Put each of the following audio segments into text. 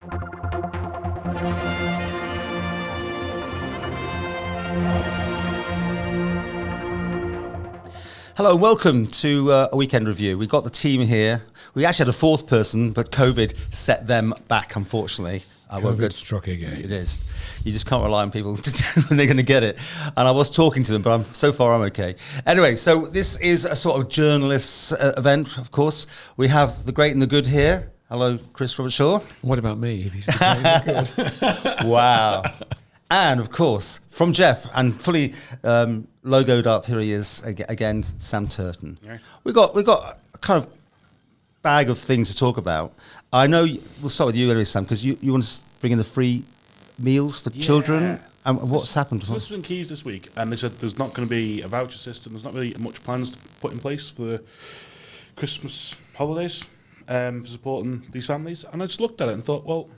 Hello and welcome to a weekend review. We've got the team here. We actually had a fourth person, but COVID set them back, unfortunately. COVID struck again. It is. You just can't rely on people when they're going to get it. And I was talking to them, but so far I'm okay. Anyway, so this is a sort of journalist event, of course. We have the great and the good here. Hello, Chris Robertshaw. What about me, if he's the great and the good? Wow. And, of course, from Jeff, and fully logoed up, here he is again, Sam Turton. Yeah. We've got a kind of bag of things to talk about. I know we'll start with you anyway, Sam, because you want to bring in the free meals for children. And what's happened? So this was in Keys this week, and they said there's not going to be a voucher system. There's not really much plans to put in place for the Christmas holidays for supporting these families. And I just looked at it and thought, well,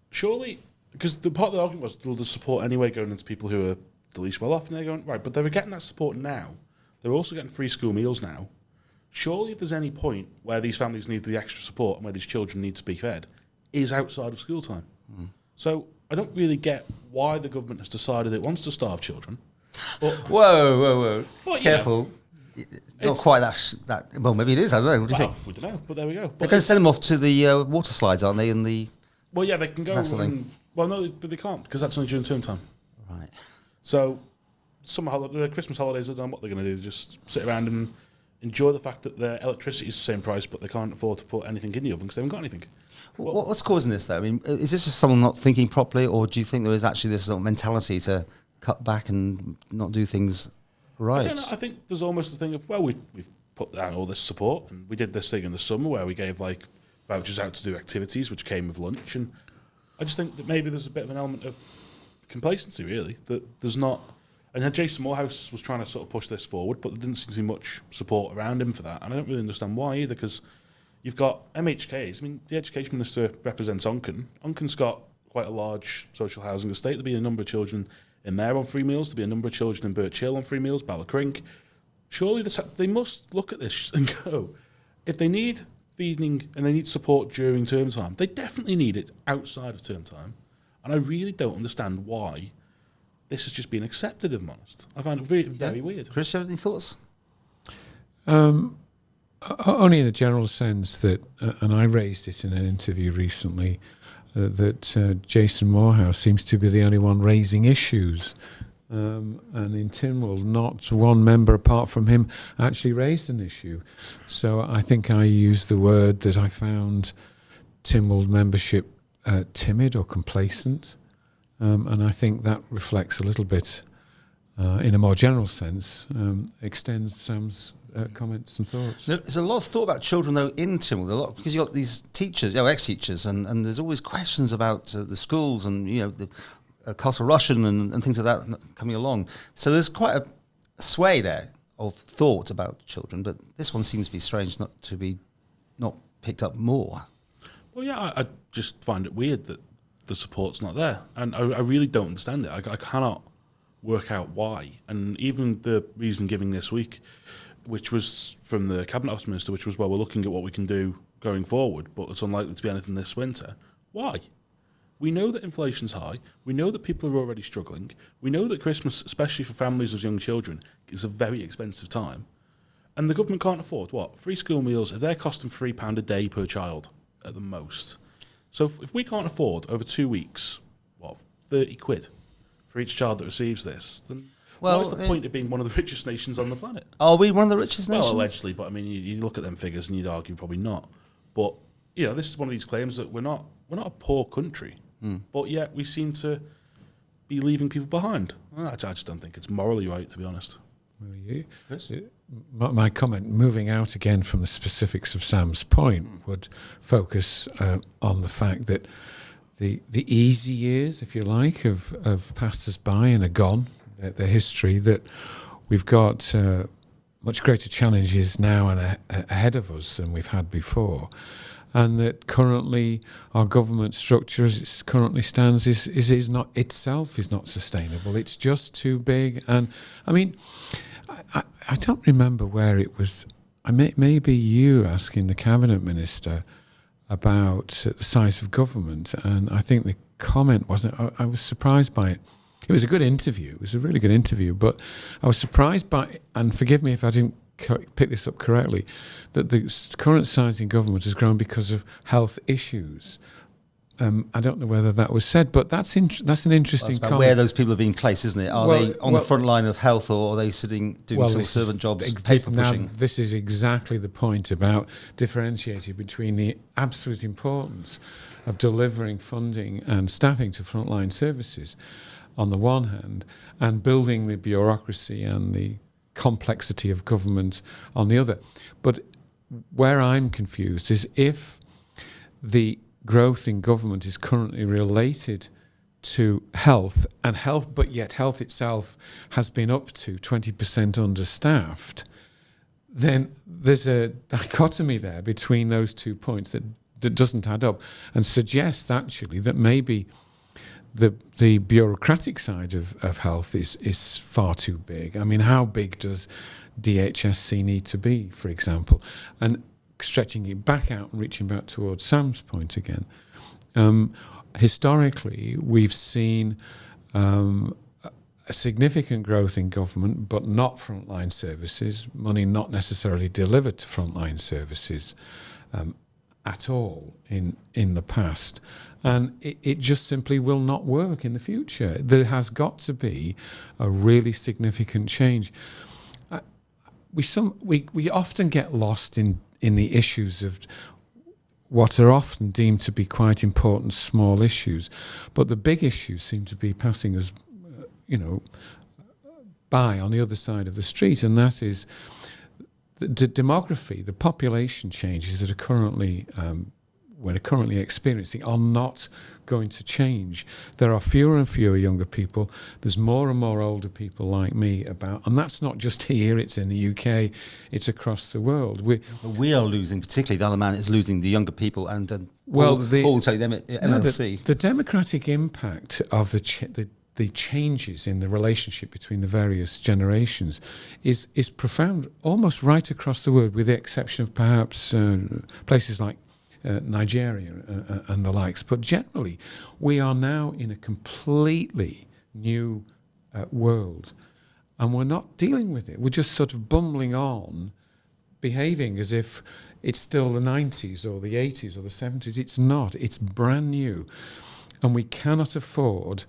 surely, because the part of the argument was, well, there's support anyway going into people who are the least well off, and they're going, right, but they were getting that support now. They're also getting free school meals now. Surely if there's any point where these families need the extra support and where these children need to be fed is outside of school time. Mm. So I don't really get why the government has decided it wants to starve children. But, whoa. But, careful. Not quite that. Well, maybe it is. I don't know. What do you think? We don't know, but there we go. They're going to send them off to the water slides, aren't they? Well, yeah, they can go. Well, no, but they can't because that's only during term time. Right. So the Christmas holidays are done. What they're going to do is just sit around and enjoy the fact that their electricity is the same price, but they can't afford to put anything in the oven because they haven't got anything. What's causing this, though? I mean, is this just someone not thinking properly, or do you think there is actually this sort of mentality to cut back and not do things right? I don't know. I think there's almost a thing of, well, we've put down all this support, and we did this thing in the summer where we gave like vouchers out to do activities, which came with lunch, and I just think that maybe there's a bit of an element of complacency, really, that there's not. And Jason Morehouse was trying to sort of push this forward, but there didn't seem to be much support around him for that. And I don't really understand why either, because you've got MHKs. I mean, the Education Minister represents Onken. Onken's got quite a large social housing estate. There'll be a number of children in there on free meals. There'll be a number of children in Birch Hill on free meals, Ballacring. Surely they must look at this and go, if they need feeding and they need support during term time, they definitely need it outside of term time. And I really don't understand why this has just been accepted, if I'm honest. I find it very weird. Chris, you have any thoughts? Only in a general sense that, and I raised it in an interview recently, that Jason Morehouse seems to be the only one raising issues. And in Tynwald, not one member apart from him actually raised an issue. So I think I used the word that I found Tynwald membership timid or complacent. And I think that reflects a little bit, in a more general sense, extends Sam's comments and thoughts. There's a lot of thought about children, though, in Tynwald, because you've got these teachers, ex-teachers, and there's always questions about the schools and, the Castle Rushen and things like that coming along. So there's quite a sway there of thought about children, but this one seems to be strange not to be picked up more. Well, yeah, I just find it weird that the support's not there, and I really don't understand it. I cannot work out why. And even the reason given this week, which was from the Cabinet Office Minister, which was, well, we're looking at what we can do going forward, but it's unlikely to be anything this winter. Why? We know that inflation's high. We know that people are already struggling. We know that Christmas, especially for families with young children, is a very expensive time. And the government can't afford, free school meals, if they're costing £3 a day per child at the most. So if we can't afford over 2 weeks, 30 quid for each child that receives this, then what's the point of being one of the richest nations on the planet? Are we one of the richest nations? Well, allegedly, but I mean, you look at them figures and you'd argue probably not. But, this is one of these claims that we're not a poor country, but yet we seem to be leaving people behind. I just don't think it's morally right, to be honest. My comment, moving out again from the specifics of Sam's point, would focus on the fact that the easy years, if you like, have passed us by and are gone. The history that we've got much greater challenges now and ahead of us than we've had before, and that currently our government structure as it currently stands is not itself is not sustainable. It's just too big. And I mean, I don't remember where it was. Maybe you asking the Cabinet Minister about the size of government, and I think the comment wasn't. I was surprised by it. It was a good interview. It was a really good interview, but I was surprised by, and forgive me if I didn't pick this up correctly, that the current size in government has grown because of health issues. I don't know whether that was said, but that's an interesting It's about comment. where those people are being placed, isn't it? Are they on the front line of health, or are they sitting doing civil servant jobs, paper pushing? This is exactly the point about differentiating between the absolute importance of delivering funding and staffing to frontline services on the one hand, and building the bureaucracy and the complexity of government on the other. But where I'm confused is if the growth in government is currently related to health, but yet health itself has been up to 20% understaffed, then there's a dichotomy there between those 2 points that doesn't add up, and suggests actually that maybe the bureaucratic side of health is far too big. I mean, how big does DHSC need to be, for example? And stretching it back out and reaching back towards Sam's point again, historically we've seen a significant growth in government, but not frontline services, money not necessarily delivered to frontline services at all in the past. And it just simply will not work in the future. There has got to be a really significant change. We often get lost in the issues of what are often deemed to be quite important small issues, but the big issues seem to be passing us, by on the other side of the street, and that is the demography, the population changes that are currently we're currently experiencing are not going to change. There are fewer and fewer younger people. There's more and more older people like me about, and that's not just here, it's in the UK, it's across the world. We are losing, particularly the other man is losing the younger people, and Paul take them at MLC. The democratic impact of the changes in the relationship between the various generations is profound, almost right across the world, with the exception of perhaps places like Nigeria and the likes. But generally, we are now in a completely new world, and we're not dealing with it. We're just sort of bumbling on, behaving as if it's still the 90s or the 80s or the 70s. It's not. It's brand new. And we cannot afford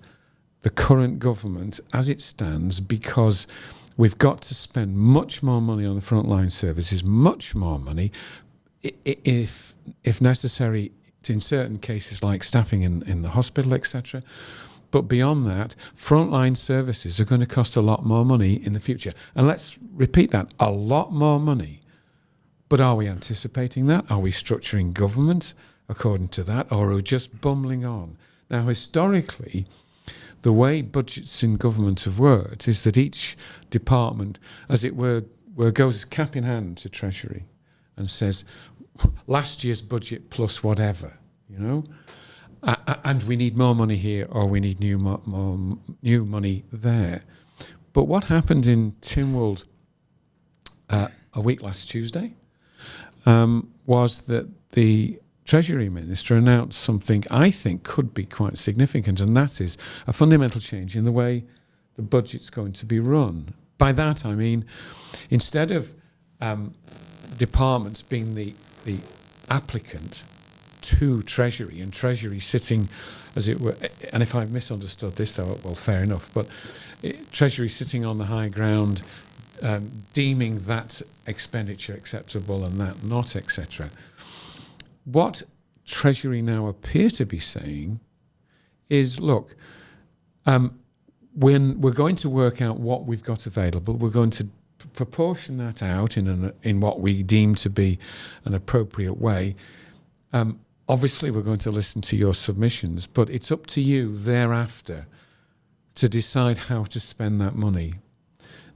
the current government as it stands, because we've got to spend much more money on the frontline services, much more money, if necessary, in certain cases like staffing in the hospital, etc. But beyond that, frontline services are going to cost a lot more money in the future. And let's repeat that, a lot more money. But are we anticipating that? Are we structuring government according to that? Or are we just bumbling on? Now, historically, the way budgets in government have worked is that each department, as it were goes cap in hand to Treasury and says, last year's budget plus whatever, and we need more money here, or we need new money there. But what happened in Tynwald a week last Tuesday was that the Treasury Minister announced something I think could be quite significant, and that is a fundamental change in the way the budget's going to be run. By that I mean, instead of departments being the applicant to Treasury, and Treasury sitting, as it were, and if I've misunderstood this, though, well, fair enough, but Treasury sitting on the high ground, deeming that expenditure acceptable and that not, etc. What Treasury now appear to be saying is, look, when we're going to work out what we've got available, we're going to proportion that out in what we deem to be an appropriate way. Obviously, we're going to listen to your submissions, but it's up to you thereafter to decide how to spend that money.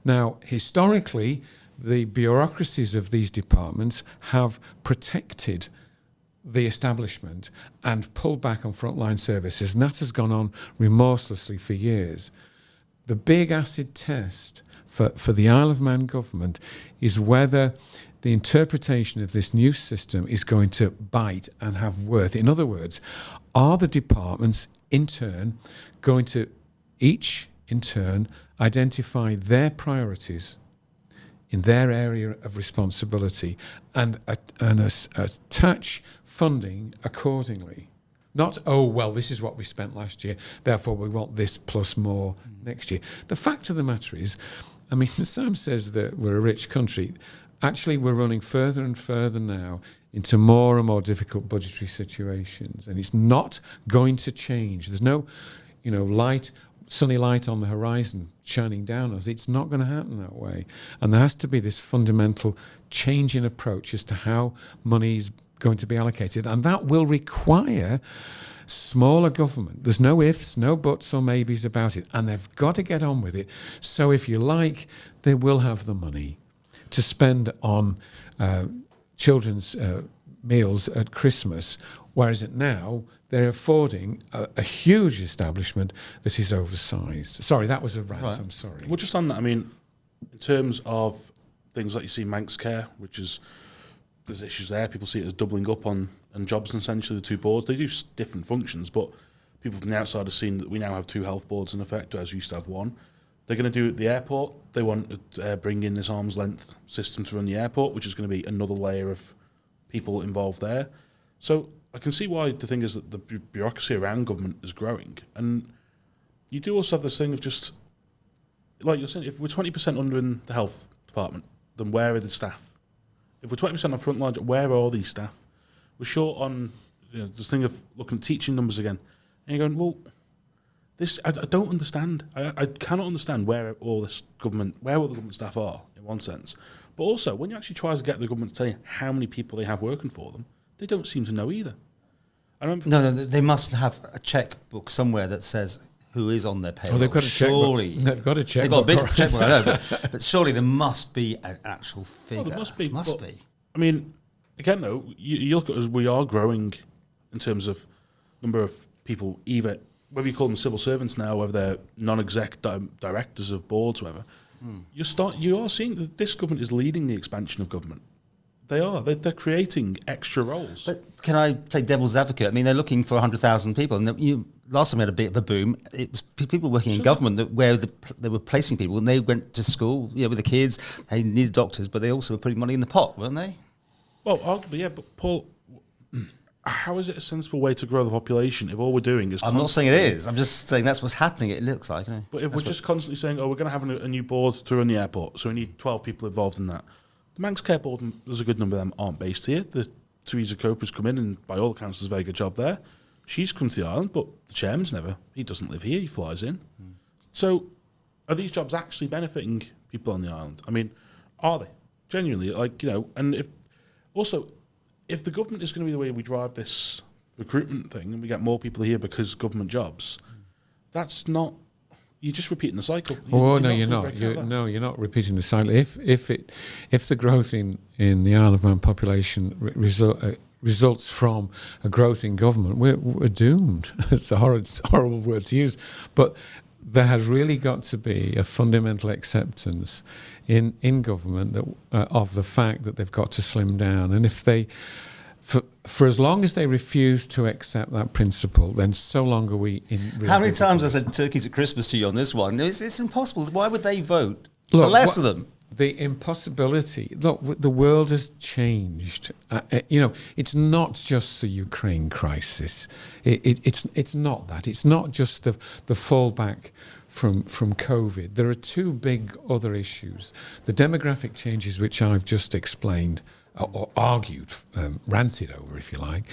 Now, historically, the bureaucracies of these departments have protected the establishment and pulled back on frontline services, and that has gone on remorselessly for years. The big acid test for the Isle of Man government is whether the interpretation of this new system is going to bite and have worth. In other words, are the departments in turn going to each in turn identify their priorities in their area of responsibility and attach funding accordingly? Not, oh, well, this is what we spent last year, therefore we want this plus more next year. The fact of the matter is, I mean, Sam says that we're a rich country. Actually, we're running further and further now into more and more difficult budgetary situations, and it's not going to change. There's no, sunny light on the horizon shining down on us. It's not going to happen that way. And there has to be this fundamental change in approach as to how money is going to be allocated, and that will require smaller government. There's no ifs, no buts or maybes about it, and they've got to get on with it. So if you like, they will have the money to spend on children's meals at Christmas, whereas now they're affording a huge establishment that is oversized. Sorry, that was a rant, right. I'm sorry. Well, just on that, I mean, in terms of things like you see Manx care, which is, there's issues there. People see it as doubling up on jobs, and essentially the two boards. They do different functions, but people from the outside have seen that we now have two health boards in effect, whereas we used to have one. They're going to do at the airport. They want to bring in this arm's length system to run the airport, which is going to be another layer of people involved there. So I can see why the thing is that the bureaucracy around government is growing. And you do also have this thing of just, like you're saying, if we're 20% under in the health department, then where are the staff? If we're 20% on frontline, where are all these staff? We're short on this thing of looking at teaching numbers again. And you're going, well, this I don't understand. I cannot understand where all the government staff are, in one sense. But also, when you actually try to get the government to tell you how many people they have working for them, they don't seem to know either. I remember No, they must have a checkbook somewhere that says who is on their payroll. Oh, they've got a surely checkbook. They've got a checkbook. They've got a big checkbook, I know, but surely there must be an actual figure. Oh, there must be. Must be. I mean, again, though, you look at us, we are growing in terms of number of people, either, whether you call them civil servants now, whether they're non-exec directors of boards, whatever. You are seeing that this government is leading the expansion of government. They are. They're creating extra roles. But can I play devil's advocate? I mean, they're looking for 100,000 people. And last time we had a bit of a boom, it was people working in government where they were placing people, and they went to school with the kids. They needed doctors, but they also were putting money in the pot, weren't they? Well, arguably, yeah. But Paul, how is it a sensible way to grow the population if all we're doing is... I'm not saying it is. I'm just saying that's what's happening. It looks like. But if we're just constantly saying, we're going to have a new board to run the airport, so we need 12 people involved in that. The Manx Care Board, there's a good number of them aren't based here. The Theresa Coper's come in, and by all accounts does a very good job there. She's come to the island, but the chairman's never. He doesn't live here. He flies in. So are these jobs actually benefiting people on the island? I mean, are they? Genuinely, and if the government is going to be the way we drive this recruitment thing and we get more people here because government jobs, that's not... You're just repeating the cycle. You're not. You're not repeating the cycle. If the growth in the Isle of Man population results from a growth in government, we're doomed. It's a horrible word to use, but there has really got to be a fundamental acceptance in government that of the fact that they've got to slim down, and if they. For as long as they refuse to accept that principle, then so long are we in... How many times I said turkeys at Christmas to you on this one? It's impossible. Why would they vote for less of them? The impossibility... Look, the world has changed. It's not just the Ukraine crisis. It's not that. It's not just the fallback from COVID. There are two big other issues. The demographic changes, which I've just explained, or argued, ranted over, if you like.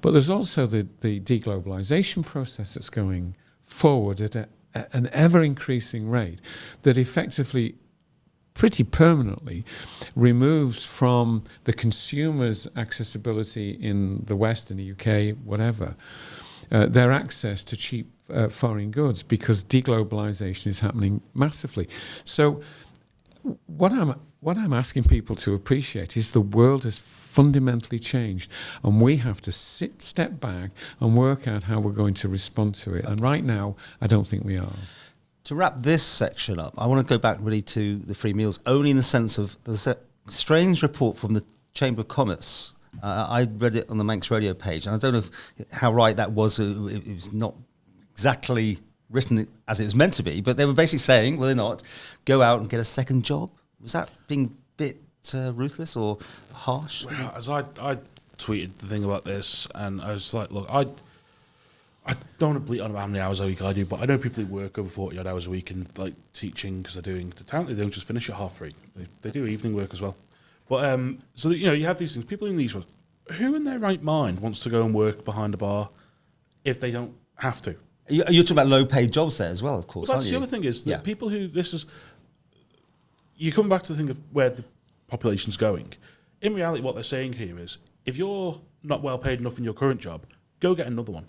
But there's also the deglobalization process that's going forward at an ever-increasing rate that effectively, pretty permanently, removes from the consumer's accessibility in the West, in the UK, whatever, their access to cheap foreign goods, because deglobalization is happening massively. So what I'm asking people to appreciate is the world has fundamentally changed, and we have to step back and work out how we're going to respond to it. And right now, I don't think we are. To wrap this section up, I want to go back really to the free meals, only in the sense of the strange report from the Chamber of Commerce. I read it on the Manx radio page, and I don't know how right that was. It was not exactly written as it was meant to be, but they were basically saying, will they not, go out and get a second job? Was that being a bit ruthless or harsh? Well, as I tweeted the thing about this, and I was like, look, I don't want to bleat on about how many hours a week I do, but I know people who work over 40 odd hours a week and like teaching because they're doing, apparently they don't just finish at 3:30. They do evening work as well. But so that, you have these things. People in these roles, who in their right mind wants to go and work behind a bar if they don't have to? You're talking about low-paid jobs there as well, of course. Well, that's aren't the you? other thing is that people who you come back to the thing of where the population's going. In reality, what they're saying here is, if you're not well paid enough in your current job, go get another one,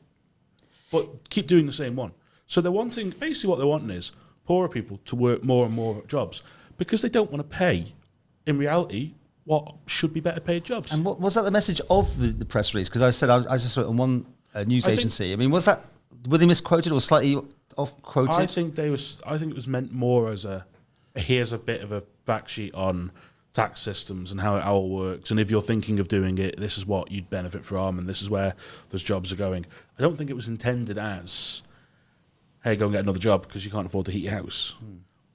but keep doing the same one. So they're wanting, basically what they're wanting is poorer people to work more and more jobs because they don't want to pay, in reality, what should be better paid jobs. And what was that the message of the press release? Because I said I just saw it on one news agency. I mean, were they misquoted or slightly off quoted? I think it was meant more as here's a bit of a fact sheet on tax systems and how it all works, and if you're thinking of doing it, this is what you'd benefit from, and this is where those jobs are going. I don't think it was intended as, hey, go and get another job because you can't afford to heat your house.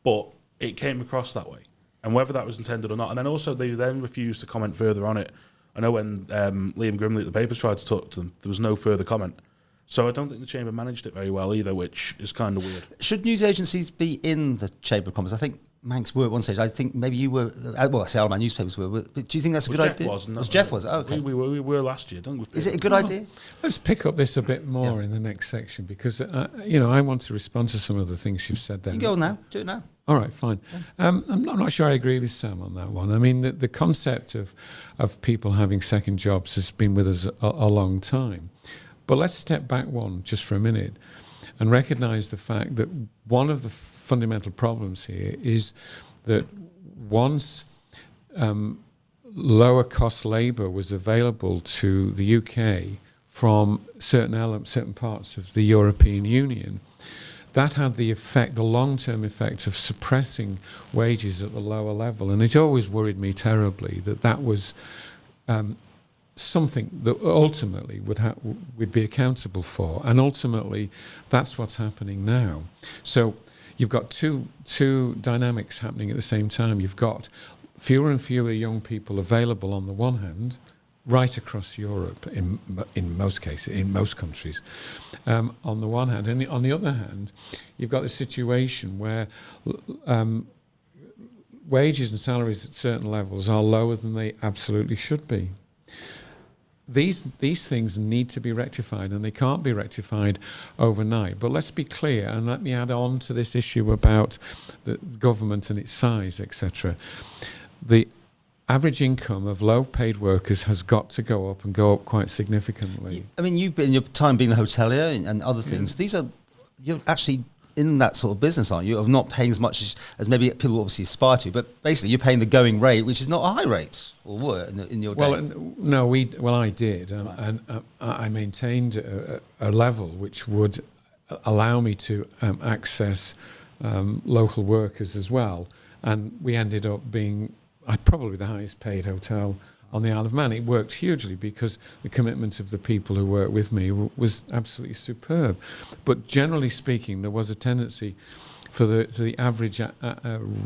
But it came across that way. And whether that was intended or not, and then also they then refused to comment further on it. I know when Liam Grimley at the papers tried to talk to them, there was no further comment. So I don't think the Chamber managed it very well either, which is kind of weird. Should news agencies be in the Chamber of Commerce? I think Manx were at one stage. I think maybe you were. Well, I say all my newspapers were. But do you think that's a good Jeff idea? was. Jeff was. Oh, okay. We were last year, don't we? Is it a good idea? Let's pick up this a bit more in the next section because, I want to respond to some of the things you've said there. You go on now. Do it now. All right, fine. I'm not sure I agree with Sam on that one. I mean, the concept of people having second jobs has been with us a long time. But let's step back just for a minute and recognise the fact that one of the fundamental problems here is that once lower cost labour was available to the UK from certain parts of the European Union, that had the long-term effect of suppressing wages at the lower level. And it always worried me terribly that was something that ultimately we'd be accountable for. And ultimately, that's what's happening now. So you've got two dynamics happening at the same time. You've got fewer and fewer young people available on the one hand, right across Europe, in most cases, in most countries, on the one hand. And on the other hand, you've got a situation where wages and salaries at certain levels are lower than they absolutely should be. These things need to be rectified, and they can't be rectified overnight. But let's be clear, and let me add on to this issue about the government and its size, etc. The average income of low-paid workers has got to go up and go up quite significantly. I mean, you've been your time being a hotelier and other things. You're actually in that sort of business, aren't you? Of not paying as much as maybe people obviously aspire to, but basically you're paying the going rate, which is not a high rate, or were in your day. I did, and I maintained a level which would allow me to access local workers as well, and we ended up being probably the highest paid hotel on the Isle of Man. It worked hugely because the commitment of the people who worked with me was absolutely superb. But generally speaking, there was a tendency for the average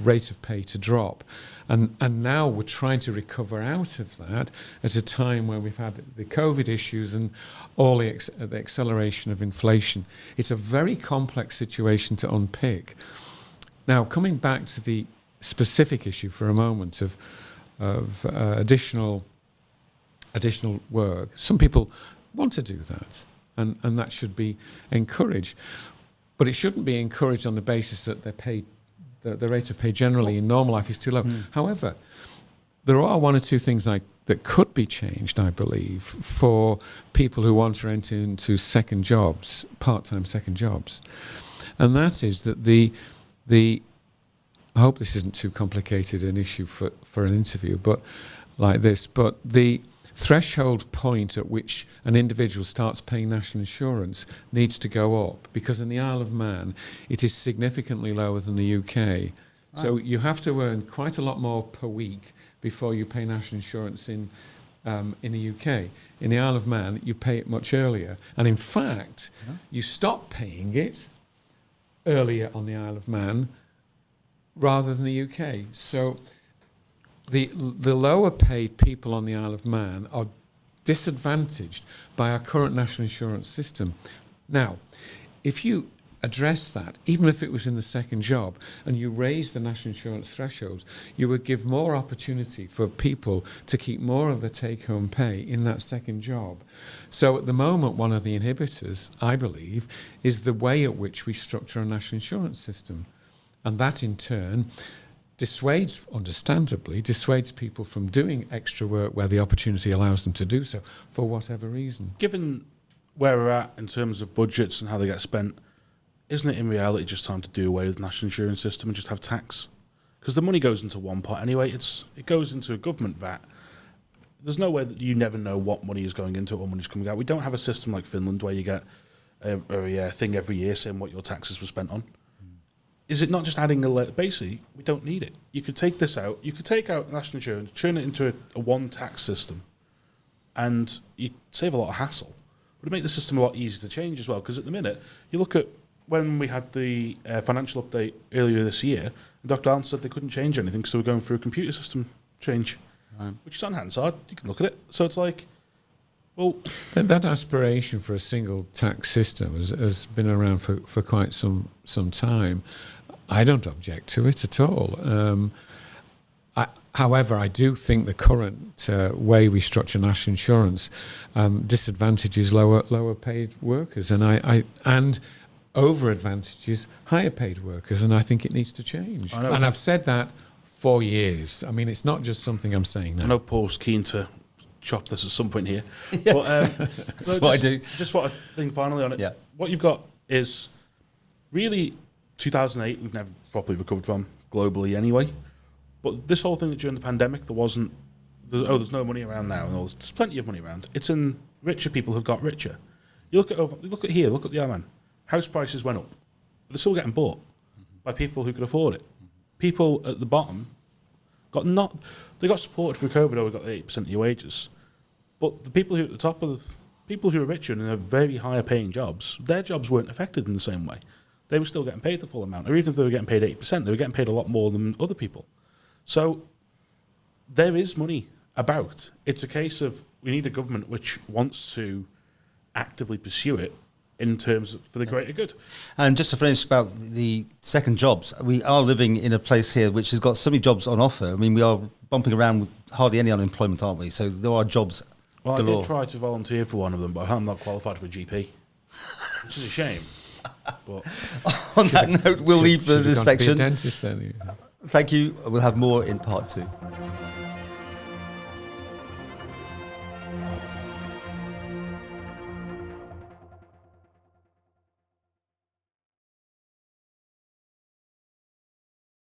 rate of pay to drop. And now we're trying to recover out of that at a time where we've had the COVID issues and all the acceleration of inflation. It's a very complex situation to unpick. Now, coming back to the specific issue for a moment of additional work. Some people want to do that, and that should be encouraged. But it shouldn't be encouraged on the basis that they're paid, the rate of pay generally in normal life is too low. However, there are one or two things that could be changed, I believe, for people who want to enter into second jobs, part-time second jobs. And that is that the I hope this isn't too complicated an issue for an interview, but the threshold point at which an individual starts paying national insurance needs to go up, because in the Isle of Man it is significantly lower than the UK. So you have to earn quite a lot more per week before you pay national insurance in the UK. In the Isle of Man, you pay it much earlier. And in fact, you stop paying it earlier on the Isle of Man rather than the UK. So the lower paid people on the Isle of Man are disadvantaged by our current national insurance system. Now, if you address that, even if it was in the second job, and you raise the national insurance thresholds, you would give more opportunity for people to keep more of the take-home pay in that second job. So at the moment, one of the inhibitors, I believe, is the way at which we structure a national insurance system. And that, in turn, understandably dissuades people from doing extra work where the opportunity allows them to do so, for whatever reason. Given where we're at in terms of budgets and how they get spent, isn't it in reality just time to do away with the national insurance system and just have tax? Because the money goes into one pot anyway. It goes into a government VAT. There's no way that you never know what money is going into it, what money is coming out. We don't have a system like Finland where you get a thing every year saying what your taxes were spent on. Is it not just adding basically, we don't need it. You could take this out. You could take out national insurance, turn it into a one tax system, and you save a lot of hassle. But it'd make the system a lot easier to change as well, because at the minute, you look at when we had the financial update earlier this year, Dr. Allen said they couldn't change anything because they were going through a computer system change, which is on Hansard. You can look at it. So it's like, well... That aspiration for a single tax system has been around for quite some time. I don't object to it at all. However, I do think the current way we structure national insurance disadvantages lower paid workers, and over advantages higher paid workers, and I think it needs to change. And I've said that for years. I mean, it's not just something I'm saying now. I know Paul's keen to chop this at some point here. Yeah. But, that's what I do. Just what I think finally on it. Yeah. What you've got is really 2008 we've never properly recovered from globally anyway. But this whole thing that during the pandemic there's no money around now, and there's plenty of money around. It's in richer people who've got richer. You look at the Isle of Man. House prices went up, but they're still getting bought by people who could afford it. People at the bottom they got supported through COVID, or we got 8% of your wages. But the people who are at the top people who are richer and have very higher paying jobs, their jobs weren't affected in the same way. They were still getting paid the full amount, or even if they were getting paid 8%, they were getting paid a lot more than other people. So there is money about. It's a case of we need a government which wants to actively pursue it in terms of for the greater good. And just to finish about the second jobs, we are living in a place here which has got so many jobs on offer. I mean, we are bumping around with hardly any unemployment, aren't we? So there are jobs galore. I did try to volunteer for one of them, but I'm not qualified for a GP, which is a shame. But on that note, we'll leave this section. Be a dentist then. Thank you. We'll have more in part 2.